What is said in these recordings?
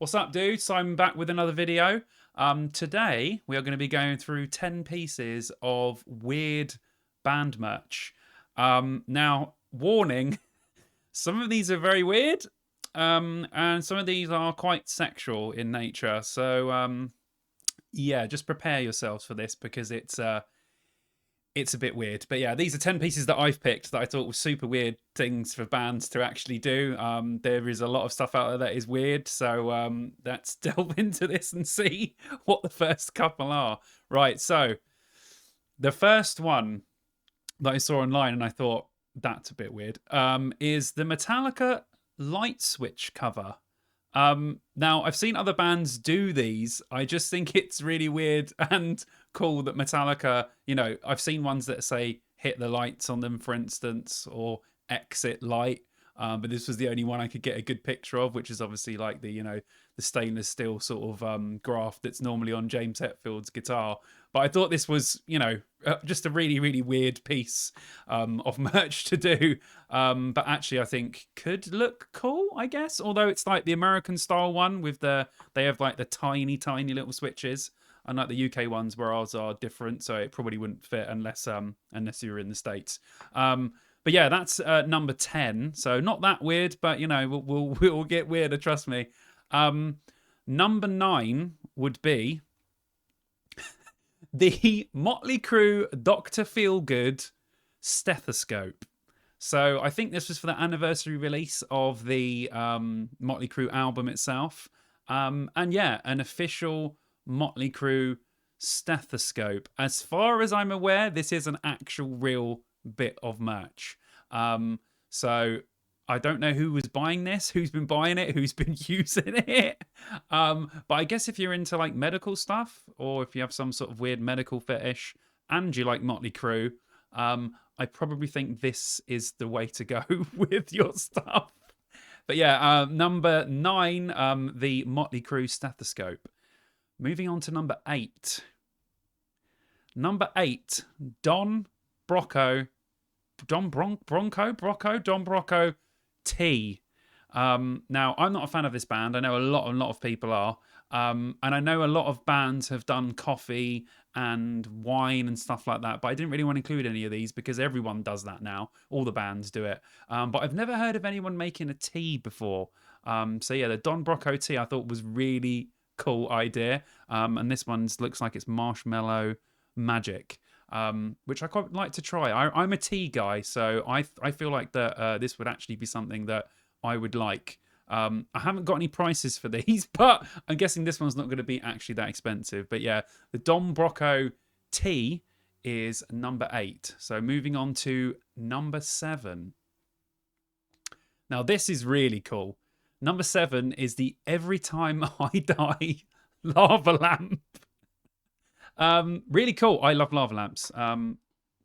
What's up, dude? Simon back with another video. Today we are going to be going through 10 pieces of weird band merch. Now, warning, some of these are very weird, and some of these are quite sexual in nature. So, yeah, just prepare yourselves for this because it's a bit weird. But yeah, these are 10 pieces that I've picked that I thought were super weird things for bands to actually do. There is a lot of stuff out there that is weird. So let's delve into this and see what the first couple are. Right, so the first one that I saw online and I thought, that's a bit weird, is the Metallica light switch cover. Now, I've seen other bands do these. I just think it's really weird and cool that Metallica, I've seen ones that say hit the lights on them, for instance, or exit light. But this was the only one I could get a good picture of, which is obviously like the stainless steel sort of graft that's normally on James Hetfield's guitar. But I thought this was, just a really, really weird piece of merch to do. But actually, I think could look cool, I guess. Although it's like the American style one with they have like the tiny, tiny little switches. Unlike the UK ones where ours are different, so it probably wouldn't fit unless you were in the States. But yeah, that's number 10. So not that weird, but we'll get weirder, trust me. Number 9 would be the Motley Crue Dr. Feelgood stethoscope. So I think this was for the anniversary release of the Motley Crue album itself. And yeah, an official Motley Crue stethoscope. As far as I'm aware, this is an actual real bit of merch. So I don't know who was buying this, who's been buying it, who's been using it. But I guess if you're into like medical stuff, or if you have some sort of weird medical fetish and you like Motley Crue, I probably think this is the way to go with your stuff. But yeah, number 9, the Motley Crue stethoscope. Moving on to number 8. Number 8, Don Brocco tea. Now, I'm not a fan of this band. I know a lot of people are. And I know a lot of bands have done coffee and wine and stuff like that, but I didn't really want to include any of these because everyone does that now. All the bands do it. But I've never heard of anyone making a tea before. So yeah, the Don Brocco tea I thought was really cool idea. And this one looks like it's marshmallow magic. Which I quite like to try. I'm a tea guy, so I feel like that this would actually be something that I would like. I haven't got any prices for these, but I'm guessing this one's not going to be actually that expensive. But yeah, the Don Brocco tea is number 8. So moving on to number 7. Now this is really cool. Number 7 is the Every Time I Die lava lamp. Really cool. I love lava lamps.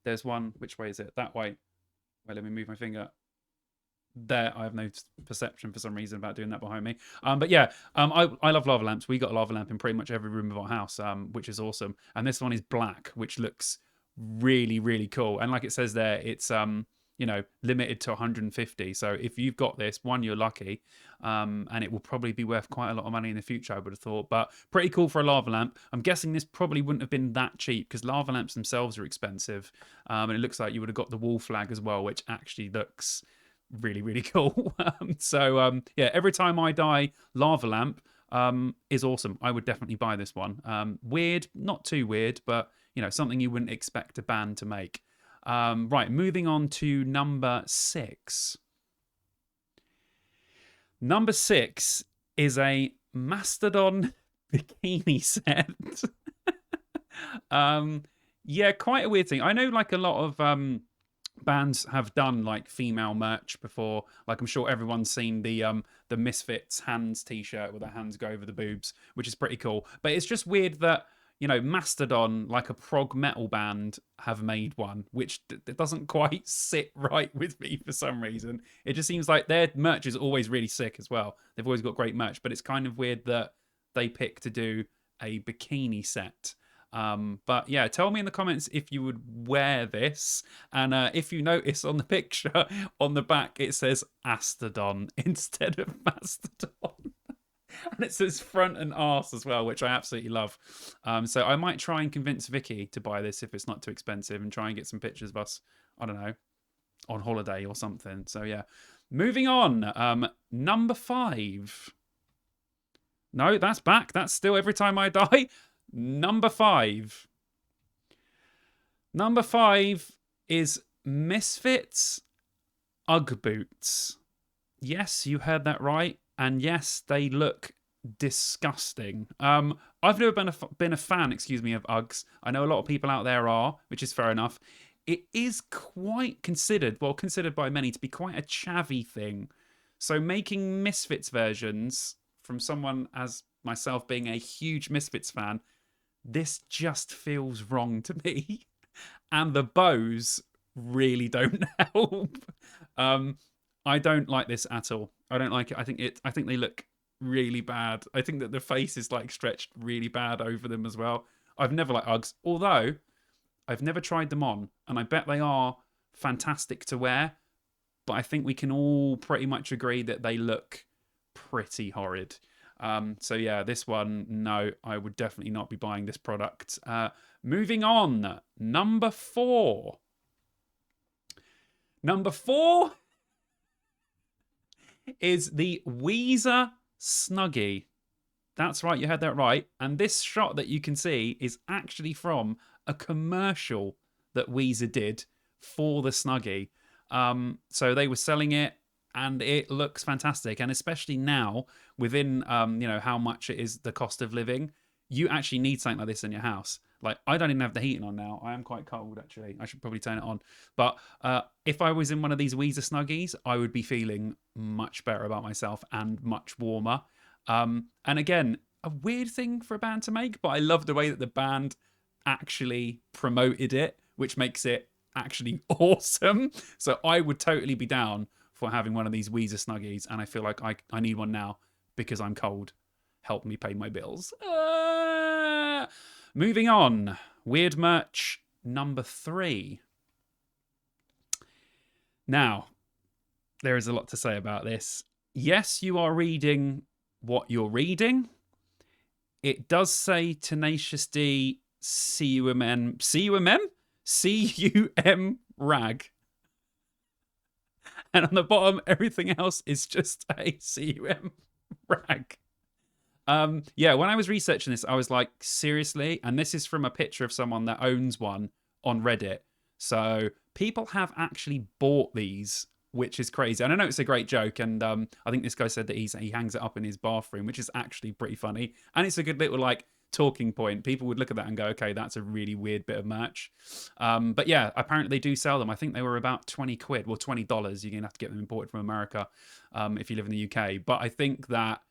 There's one. Which way is it? That way. Well, let me move my finger. There. I have no perception for some reason about doing that behind me. But yeah, I love lava lamps. We got a lava lamp in pretty much every room of our house, which is awesome. And this one is black, which looks really, really cool. And like it says there, it's limited to 150. So if you've got this, one, you're lucky. And it will probably be worth quite a lot of money in the future, I would have thought. But pretty cool for a lava lamp. I'm guessing this probably wouldn't have been that cheap because lava lamps themselves are expensive. And it looks like you would have got the wall flag as well, which actually looks really, really cool. Yeah, Every Time I Die lava lamp is awesome. I would definitely buy this one. Weird, not too weird, but something you wouldn't expect a band to make. Right, moving on to number 6. Number 6 is a Mastodon bikini set. Yeah, quite a weird thing. I know like a lot of bands have done like female merch before. Like I'm sure everyone's seen the Misfits hands t-shirt where the hands go over the boobs, which is pretty cool. But it's just weird that Mastodon, like a prog metal band, have made one, which doesn't quite sit right with me for some reason. It just seems like their merch is always really sick as well. They've always got great merch, but it's kind of weird that they pick to do a bikini set. But yeah, tell me in the comments if you would wear this. And if you notice on the picture on the back, it says Astodon instead of Mastodon. And it says front and arse as well, which I absolutely love. So I might try and convince Vicky to buy this if it's not too expensive, and try and get some pictures of us, I don't know, on holiday or something. So yeah. Moving on. Number 5. No, that's back. That's still every time I die. Number 5. Number 5 is Misfits Ugg boots. Yes, you heard that right. And yes, they look disgusting. I've never been a fan, excuse me, of Uggs. I know a lot of people out there are, which is fair enough. It is quite considered by many to be quite a chavvy thing. So making Misfits versions from someone as myself being a huge Misfits fan, this just feels wrong to me. And the bows really don't help. I don't like this at all. I don't like it. I think they look really bad. I think that the face is like stretched really bad over them as well. I've never liked Uggs, although I've never tried them on, and I bet they are fantastic to wear. But I think we can all pretty much agree that they look pretty horrid. So yeah, this one, no, I would definitely not be buying this product. Moving on, number 4. Number 4 is the Weezer Snuggie. That's right, you had that right. And this shot that you can see is actually from a commercial that Weezer did for the Snuggie. So they were selling it, and it looks fantastic. And especially now, within how much it is the cost of living, you actually need something like this in your house. Like, I don't even have the heating on now. I am quite cold, actually. I should probably turn it on. But if I was in one of these Weezer Snuggies, I would be feeling much better about myself and much warmer. And again, a weird thing for a band to make, but I love the way that the band actually promoted it, which makes it actually awesome. So I would totally be down for having one of these Weezer Snuggies, and I feel like I need one now because I'm cold. Help me pay my bills. Moving on. Weird merch number 3. Now, there is a lot to say about this. Yes, you are reading what you're reading. It does say Tenacious D CUM rag. And on the bottom, everything else is just a CUM rag. Yeah, when I was researching this, I was like, seriously? And this is from a picture of someone that owns one on Reddit. So people have actually bought these, which is crazy. And I know it's a great joke. And I think this guy said that he hangs it up in his bathroom, which is actually pretty funny. And it's a good little like talking point. People would look at that and go, okay, that's a really weird bit of merch. But yeah, apparently they do sell them. I think they were about 20 quid, well, $20. You're going to have to get them imported from America if you live in the UK. But I think that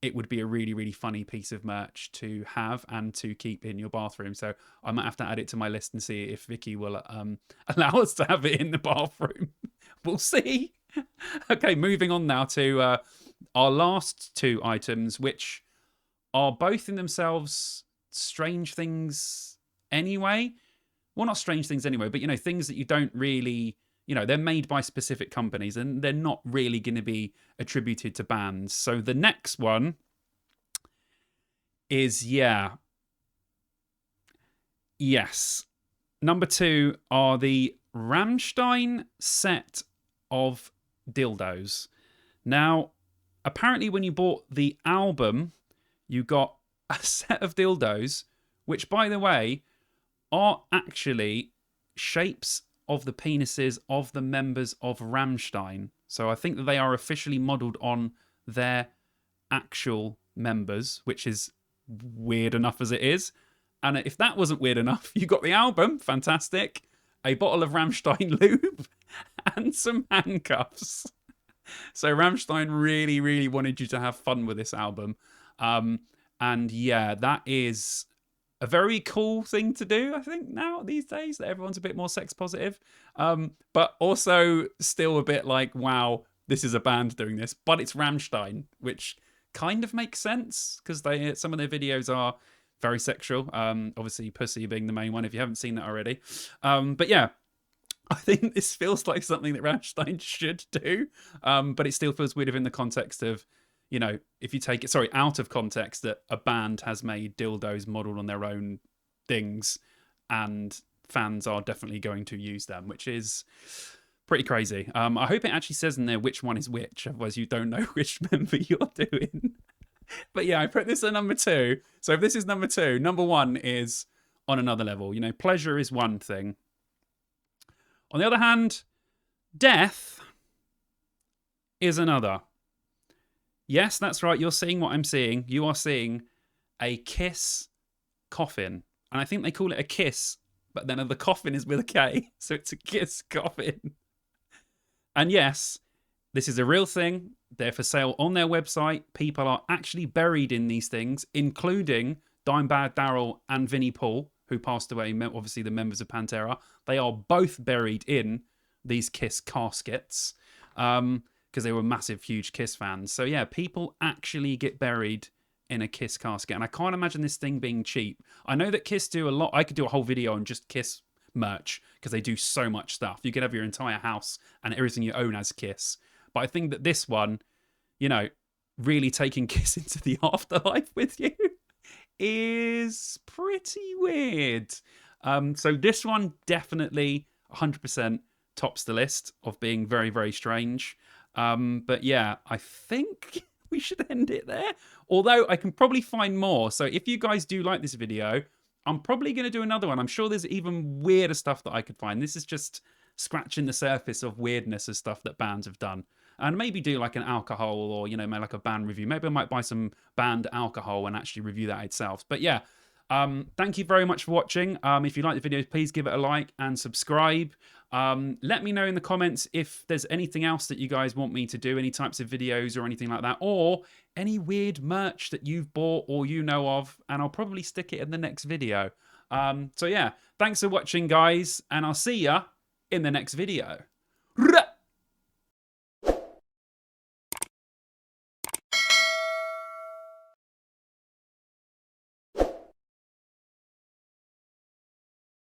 it would be a really, really funny piece of merch to have and to keep in your bathroom. So I might have to add it to my list and see if Vicky will allow us to have it in the bathroom. We'll see. Okay, moving on now to our last 2 items, which are both in themselves strange things anyway. Well, not strange things anyway, but, things that you don't really... they're made by specific companies and they're not really going to be attributed to bands. So the next one is, yes. Number 2 are the Rammstein set of dildos. Now, apparently when you bought the album, you got a set of dildos, which, by the way, are actually shapes of the penises of the members of Rammstein. So I think that they are officially modelled on their actual members, which is weird enough as it is. And if that wasn't weird enough, you got the album, fantastic, a bottle of Rammstein lube, and some handcuffs. So Rammstein really, really wanted you to have fun with this album. And yeah, that is a very cool thing to do, I think, now these days, that everyone's a bit more sex positive. But also still a bit like, wow, this is a band doing this. But it's Rammstein, which kind of makes sense because some of their videos are very sexual. Obviously, Pussy being the main one, if you haven't seen that already. But yeah, I think this feels like something that Rammstein should do. But it still feels weird in the context of, you know, if you take it, sorry, out of context, that a band has made dildos modeled on their own things, and fans are definitely going to use them, which is pretty crazy. I hope it actually says in there which one is which, otherwise you don't know which member you're doing. But yeah, I put this at number 2. So if this is number 2, number 1 is on another level. You know, pleasure is one thing. On the other hand, death is another. Yes, that's right. You're seeing what I'm seeing. You are seeing a Kiss coffin. And I think they call it a Kiss, but then the coffin is with a K. So it's a Kiss coffin. And yes, this is a real thing. They're for sale on their website. People are actually buried in these things, including Dimebag Darrell and Vinnie Paul, who passed away, obviously the members of Pantera. They are both buried in these Kiss caskets because they were massive, huge Kiss fans. So yeah, people actually get buried in a Kiss casket. And I can't imagine this thing being cheap. I know that Kiss do a lot. I could do a whole video on just Kiss merch because they do so much stuff. You could have your entire house and everything you own as Kiss. But I think that this one, you know, really taking Kiss into the afterlife with you is pretty weird. So this one definitely 100% tops the list of being very, very strange. But yeah, I think we should end it there. Although I can probably find more. So if you guys do like this video, I'm probably going to do another one. I'm sure there's even weirder stuff that I could find. This is just scratching the surface of weirdness of stuff that bands have done. And maybe do like an alcohol or, you know, maybe like a band review. Maybe I might buy some band alcohol and actually review that itself. But yeah, thank you very much for watching. If you like the video, please give it a like and subscribe. Let me know in the comments if there's anything else that you guys want me to do, any types of videos or anything like that, or any weird merch that you've bought or you know of, and I'll probably stick it in the next video. So yeah, thanks for watching, guys, and I'll see ya in the next video.